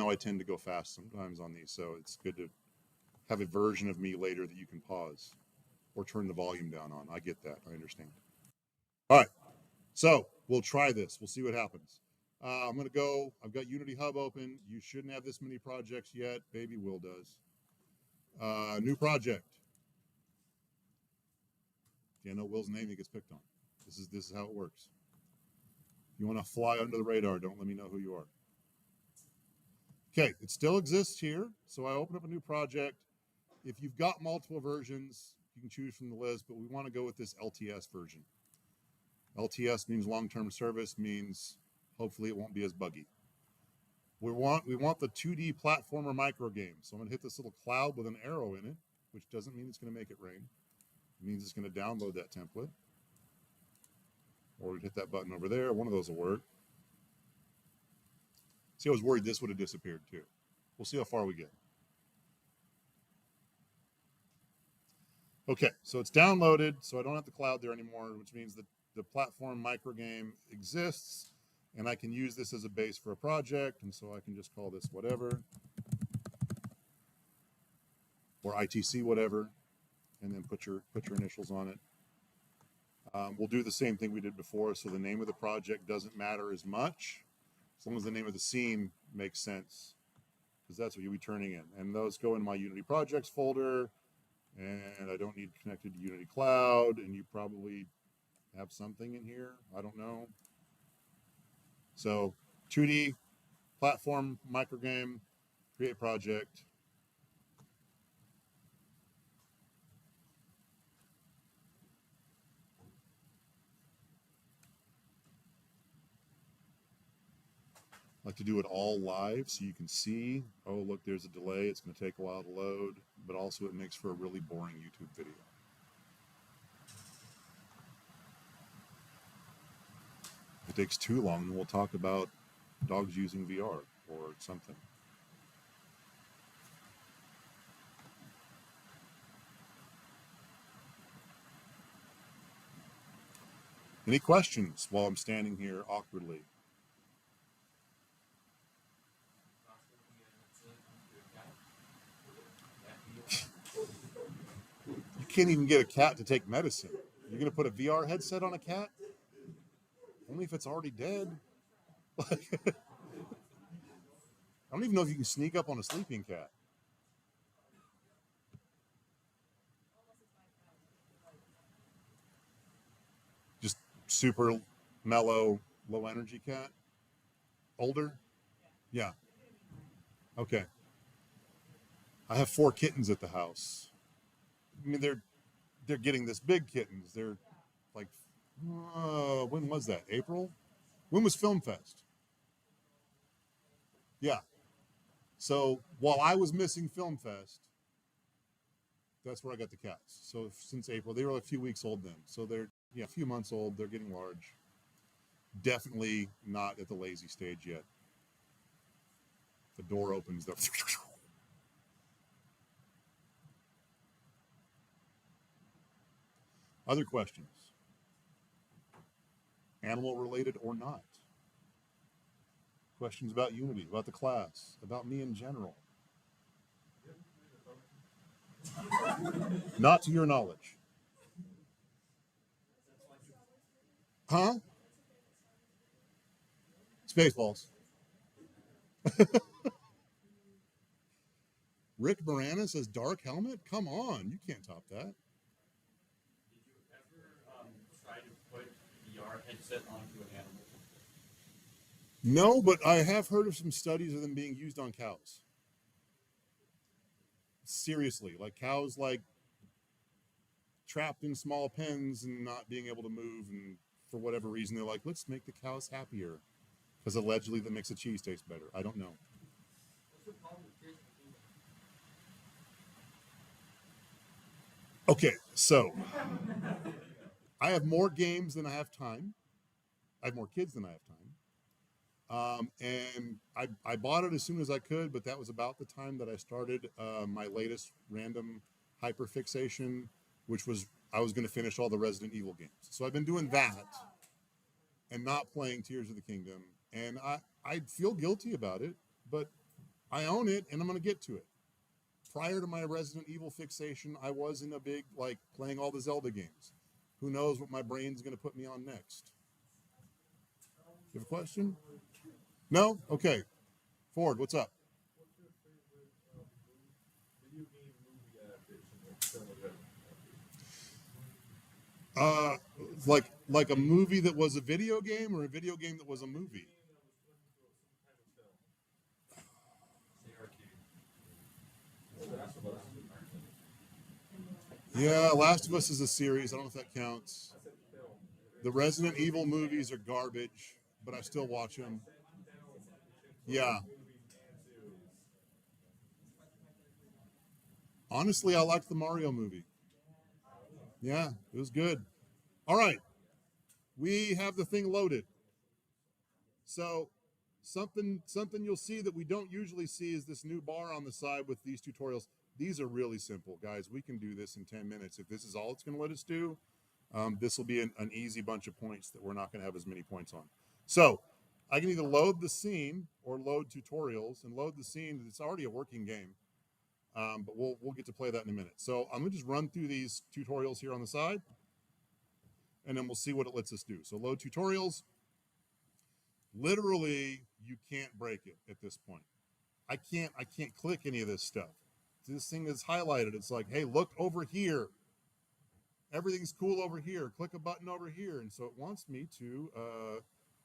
know I tend to go fast sometimes on these, so it's good to have a version of me later that you can pause or turn the volume down on. I get that. I understand. All right. So we'll try this. We'll see what happens. I'm going to go. I've got Unity Hub open. You shouldn't have this many projects yet. Baby Will does. New project. Yeah, no, Will's name he gets picked on. This is how it works. If you want to fly under the radar, don't let me know who you are. Okay, it still exists here. So I open up a new project. If you've got multiple versions, you can choose from the list, but we want to go with this LTS version. LTS means long-term service, means hopefully it won't be as buggy. We want the 2D platformer micro game. So I'm going to hit this little cloud with an arrow in it, which doesn't mean it's going to make it rain. It means it's going to download that template. Or we'd hit that button over there. One of those will work. See, I was worried this would have disappeared too. We'll see how far we get. Okay, so it's downloaded, so I don't have the cloud there anymore, which means that the platform micro game exists, and I can use this as a base for a project, and so I can just call this whatever, or ITC whatever, and then put your initials on it. We'll do the same thing we did before, so the name of the project doesn't matter as much, as long as the name of the scene makes sense, because that's what you'll be turning in. And those go in my Unity projects folder, and I don't need connected to Unity Cloud, and you probably have something in here. I don't know. So 2D platform microgame, create project. I like to do it all live so you can see, oh, look, there's a delay. It's going to take a while to load, but also it makes for a really boring YouTube video. If it takes too long, then we'll talk about dogs using VR or something. Any questions while I'm standing here awkwardly? You can't even get a cat to take medicine. You're going to put a VR headset on a cat? Only if it's already dead. I don't even know if you can sneak up on a sleeping cat. Just super mellow, low energy cat? Older? Yeah. Okay. I have 4 kittens at the house. I mean, they're getting this big kittens. They're like, when was that? April? When was Film Fest? Yeah. So while I was missing Film Fest, that's where I got the cats. So since April, they were a few weeks old then. So they're a few months old. They're getting large. Definitely not at the lazy stage yet. The door opens. Other questions? Animal related or not? Questions about Unity, about the class, about me in general? Not to your knowledge. Huh? Spaceballs. Rick Moranis as Dark Helmet? Come on, you can't top that. Did you ever try to put VR headset onto an animal? No, but I have heard of some studies of them being used on cows. Seriously, like cows trapped in small pens and not being able to move, and for whatever reason they're like, let's make the cows happier because allegedly that makes the cheese taste better. I don't know. Okay, so I have more games than I have time. I have more kids than I have time. And I bought it as soon as I could, but that was about the time that I started my latest random hyperfixation, which was I was going to finish all the Resident Evil games. So I've been doing that and not playing Tears of the Kingdom. And I feel guilty about it, but I own it, and I'm going to get to it. Prior to my Resident Evil fixation, I was in a big, like, playing all the Zelda games. Who knows what my brain's going to put me on next? You have a question? No? Okay. Ford, what's up? What's your favorite video game movie adaptation or film adaptation? Like a movie that was a video game, or a video game that was a movie? Yeah, Last of Us is a series. I don't know if that counts. The Resident Evil movies are garbage, but I still watch them. Yeah. Honestly, I liked the Mario movie. Yeah, it was good. All right. We have the thing loaded. So something you'll see that we don't usually see is this new bar on the side with these tutorials. These are really simple, guys. We can do this in 10 minutes. If this is all it's going to let us do, this will be an easy bunch of points that we're not going to have as many points on. So I can either load the scene or load tutorials. And load the scene, it's already a working game, but we'll get to play that in a minute. So I'm going to just run through these tutorials here on the side, and then we'll see what it lets us do. So load tutorials. Literally, you can't break it at this point. I can't click any of this stuff. This thing is highlighted. It's like, hey, look over here. Everything's cool over here. Click a button over here. And so it wants me to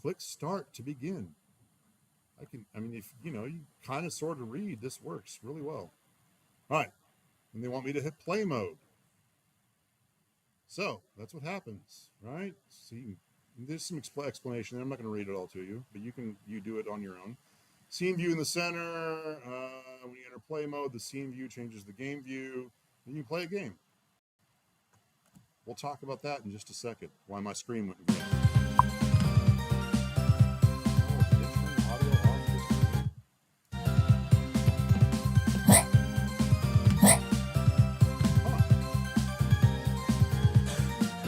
click start to begin. If you kind of sort of read, this works really well. All right. And they want me to hit play mode. So that's what happens, right? See, there's some explanation there. I'm not going to read it all to you, but you do it on your own. Scene view in the center. When you enter play mode, the scene view changes the game view, and you play a game. We'll talk about that in just a second. Why my screen went green.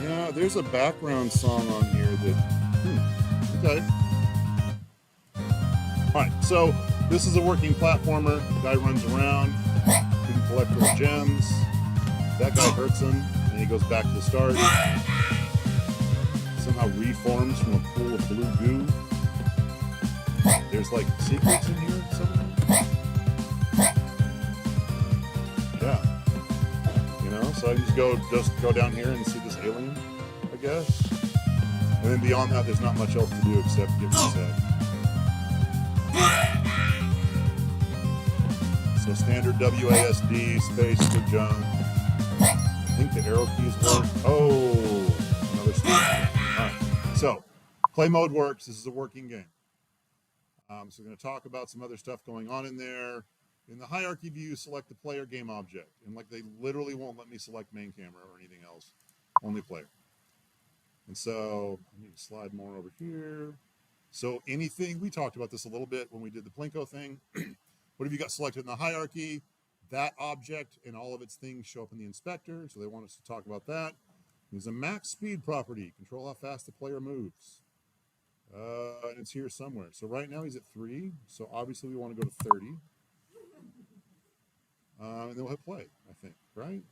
Yeah, there's a background song on here that. Okay. All right, so this is a working platformer. The guy runs around. You can collect little gems. That guy hurts him, and he goes back to the start. Somehow reforms from a pool of blue goo. There's like secrets in here somewhere. Yeah. So I can just go down here and see this alien, I guess. And then beyond that, there's not much else to do except get reset. So standard WASD, space to jump. I think the arrow keys work. Oh, another space. All right. So play mode works. This is a working game. So we're going to talk about some other stuff going on in there. In the hierarchy view, select the player game object. And they literally won't let me select main camera or anything else. Only player. And so I need to slide more over here. So anything, we talked about this a little bit when we did the Plinko thing. What have you got selected in the hierarchy? That object and all of its things show up in the inspector. So they want us to talk about that. There's a max speed property. Control how fast the player moves. And it's here somewhere. So right now he's at 3. So obviously we want to go to 30. And then we'll hit play, I think, right?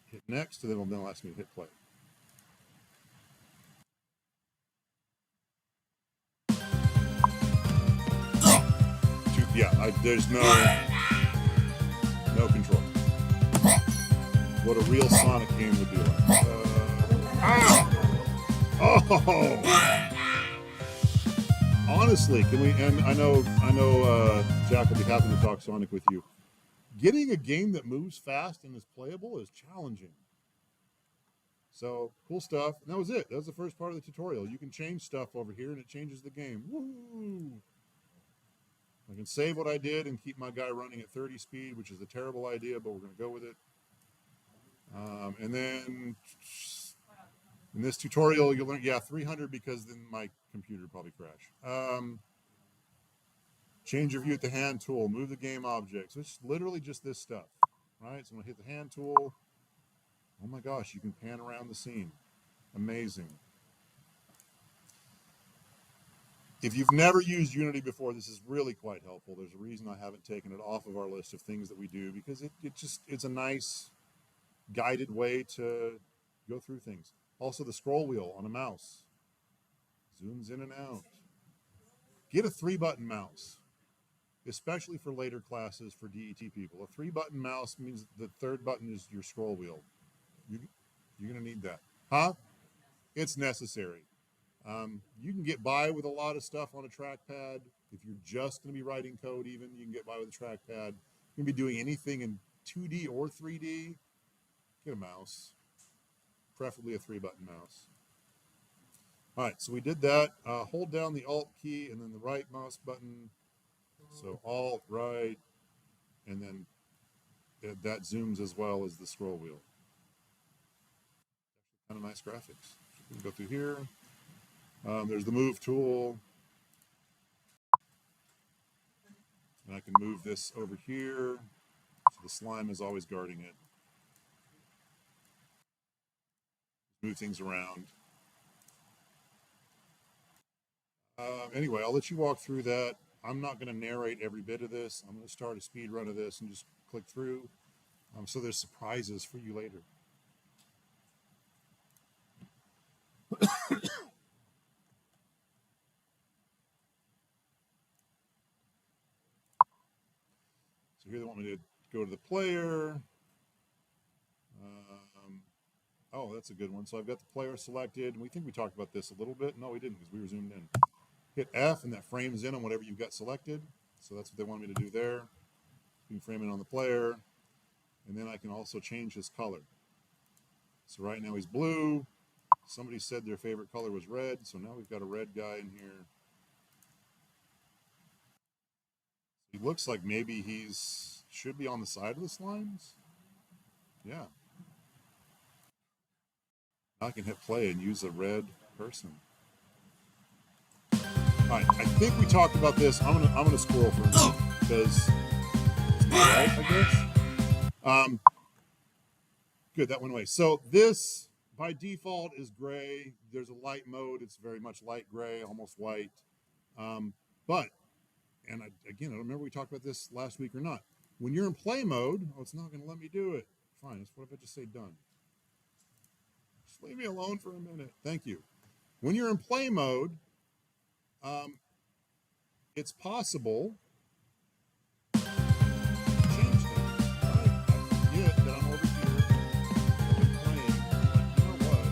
Hit next, and then they'll ask me to hit play. There's no control. What a real Sonic game would be like. Oh! Honestly, can we? And I know, Jack will be happy to talk Sonic with you. Getting a game that moves fast and is playable is challenging. So cool stuff. And that was it. That was the first part of the tutorial. You can change stuff over here, and it changes the game. Woo! I can save what I did and keep my guy running at 30 speed, which is a terrible idea, but we're going to go with it. And then in this tutorial, you'll learn, 300 because then my computer would probably crash. Change your view at the hand tool, move the game objects. It's literally just this stuff, right? So I'm going to hit the hand tool. Oh my gosh, you can pan around the scene. Amazing. If you've never used Unity before, this is really quite helpful. There's a reason I haven't taken it off of our list of things that we do, because it's a nice guided way to go through things. Also, the scroll wheel on a mouse zooms in and out. Get a 3-button mouse, especially for later classes for DET people. A 3-button mouse means the third button is your scroll wheel. You're going to need that. Huh? It's necessary. You can get by with a lot of stuff on a trackpad. If you're just going to be writing code, even, you can get by with a trackpad. You can be doing anything in 2D or 3D. Get a mouse, preferably a 3-button mouse. All right, so we did that. Hold down the Alt key and then the right mouse button. So Alt, right, and then that zooms as well as the scroll wheel. Kind of nice graphics. So we can go through here. There's the move tool. And I can move this over here. So the slime is always guarding it. Move things around. Anyway, I'll let you walk through that. I'm not going to narrate every bit of this. I'm going to start a speed run of this and just click through. So there's surprises for you later. So here they want me to go to the player. Oh, that's a good one. So I've got the player selected. We think we talked about this a little bit. No, we didn't, because we were zoomed in. Hit F, and that frames in on whatever you've got selected. So that's what they want me to do there. You can frame it on the player. And then I can also change his color. So right now he's blue. Somebody said their favorite color was red. So now we've got a red guy in here. He looks like maybe he's should be on the side of the slimes. Yeah. I can hit play and use a red person. All right, I think we talked about this. I'm gonna scroll for a minute because it's not right, I guess. Good, that went away. So this by default is gray. There's a light mode. It's very much light gray, almost white. Again, I don't remember we talked about this last week or not. When you're in play mode, oh, it's not going to let me do it. Fine. What if I just say done? Just leave me alone for a minute. Thank you. When you're in play mode, it's possible to change things. Right? I forget that I'm over here. I've been playing. Like, you know what?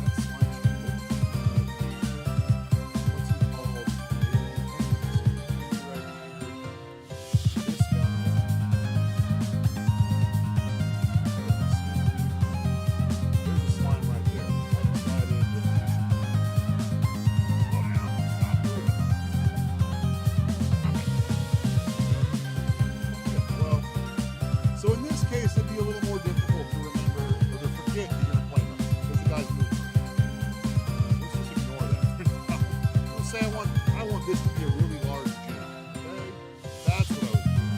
That's slime should be what's he called? Right here. This guy. There's a slime right there. I decided that we should slow down. Stop doing it. Well, so in this case, it'd be a little more difficult to remember or to forget that you're in play mode because the guy's moving. Let's just ignore that for now. Let's say I want this to be a really large gym. Okay, that's what I was doing.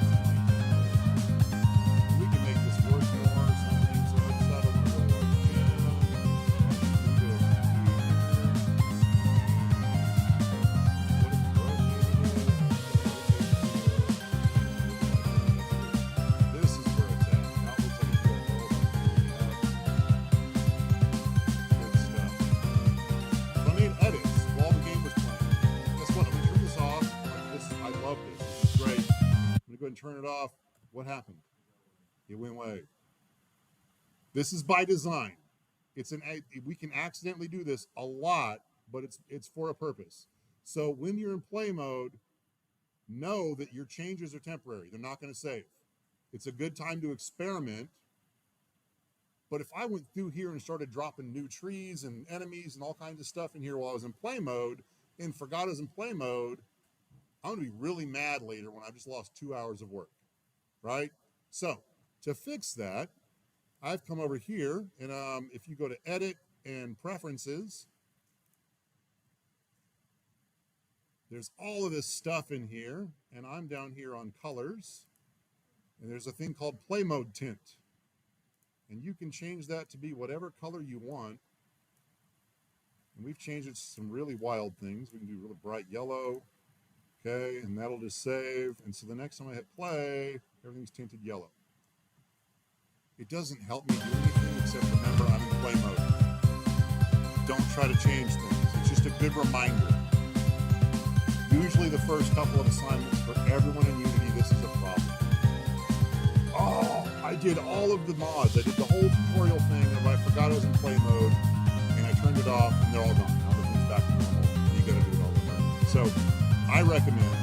We can make this work more or something. So I decided I want a really large gym. We go over here. What if we rotated it? This is where it's at. Now we'll take a look. Good stuff. So I made edits while the game was playing. Guess what? I'm going to turn this off. I love this. This is great. I'm going to go ahead and turn it off. What happened? It went away. This is by design. We can accidentally do this a lot, but it's for a purpose. So when you're in play mode, know that your changes are temporary. They're not going to save. It's a good time to experiment. But if I went through here and started dropping new trees and enemies and all kinds of stuff in here while I was in play mode and forgot I was in play mode, I'm going to be really mad later when I just lost 2 hours of work, right? So to fix that, I've come over here, and if you go to Edit and Preferences, there's all of this stuff in here, and I'm down here on Colors, and there's a thing called Play Mode Tint, and you can change that to be whatever color you want, And we've changed it to some really wild things. We can do really bright yellow. Okay, and that'll just save. And so the next time I hit play, everything's tinted yellow. It doesn't help me do anything except remember I'm in play mode. Don't try to change things. It's just a good reminder. Usually the first couple of assignments for everyone in Unity, this is a problem. Oh, I did all of the mods. I did the whole tutorial thing of I forgot I was in play mode, and I turned it off, and they're all gone. Now everything's back to normal. You got to do it all over. So I recommend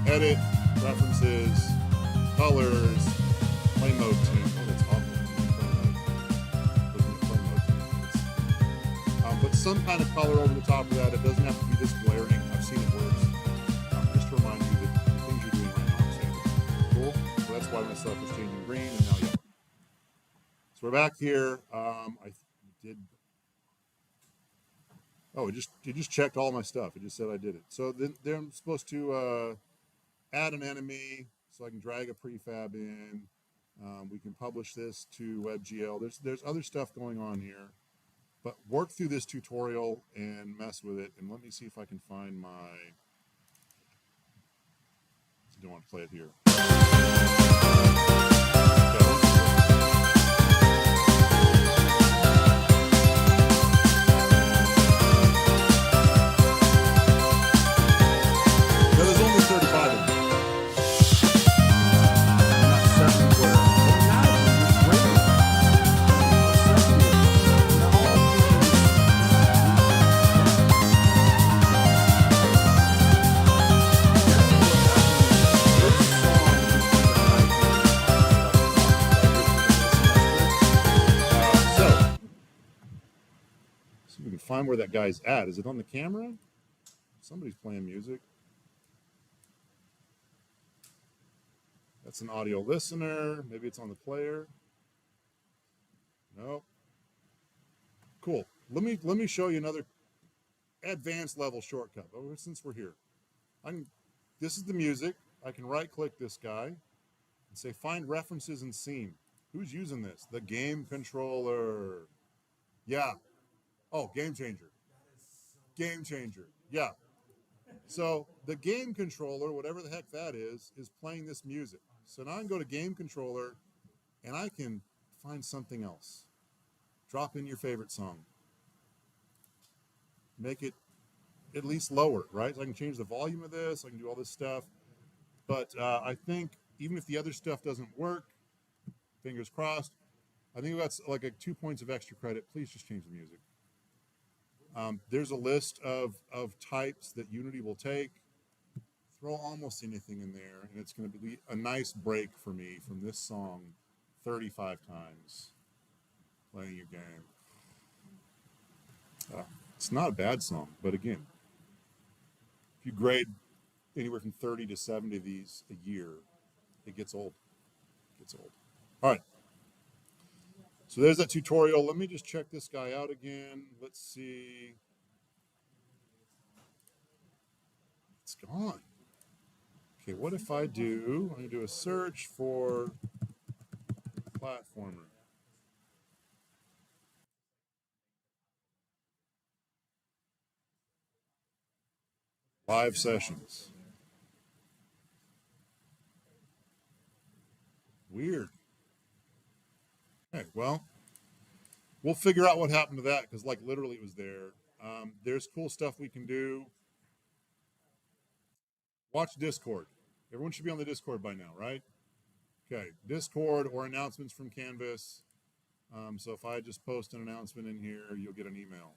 edit, references, colors, play mode tune. Oh, that's awful. Looking at play mode tune. But some kind of color over the top of that. It doesn't have to be this glaring. I've seen it worse. Just to remind you that the things you're doing right now are safe. Cool? So that's why my stuff is changing green and now yellow. So we're back here. I did. Oh, it just checked all my stuff. It just said I did it. So then I'm supposed to add an enemy, so I can drag a prefab in. We can publish this to WebGL. There's other stuff going on here, but work through this tutorial and mess with it. And let me see if I can find my. I don't want to play it here. There's only 35 of them. I'm not certain where. So we can find where that guy's at. Is it on the camera? Somebody's playing music. That's an audio listener. Maybe it's on the player. No. Cool. Let me show you another advanced level shortcut. Oh, since we're here, this is the music. I can right click this guy and say find references and scene. Who's using this? The game controller. Yeah. Oh, game changer. Game changer. Yeah. So the game controller, whatever the heck that is playing this music. So now I can go to game controller and I can find something else. Drop in your favorite song. Make it at least lower, right? So I can change the volume of this. I can do all this stuff. But I think even if the other stuff doesn't work, fingers crossed, I think that's like 2 points of extra credit. Please just change the music. There's a list of types that Unity will take. Throw almost anything in there, and it's going to be a nice break for me from this song 35 times playing your game. It's not a bad song, but again, if you grade anywhere from 30 to 70 of these a year, it gets old. It gets old. All right. So there's that tutorial. Let me just check this guy out again. Let's see. It's gone. Okay, what if I do, I'm going to do a search for platformer. Live sessions. Weird. Okay, well, we'll figure out what happened to that because, like, literally it was there. There's cool stuff we can do. Watch Discord. Everyone should be on the Discord by now, right? Okay, Discord or announcements from Canvas. So if I just post an announcement in here, you'll get an email.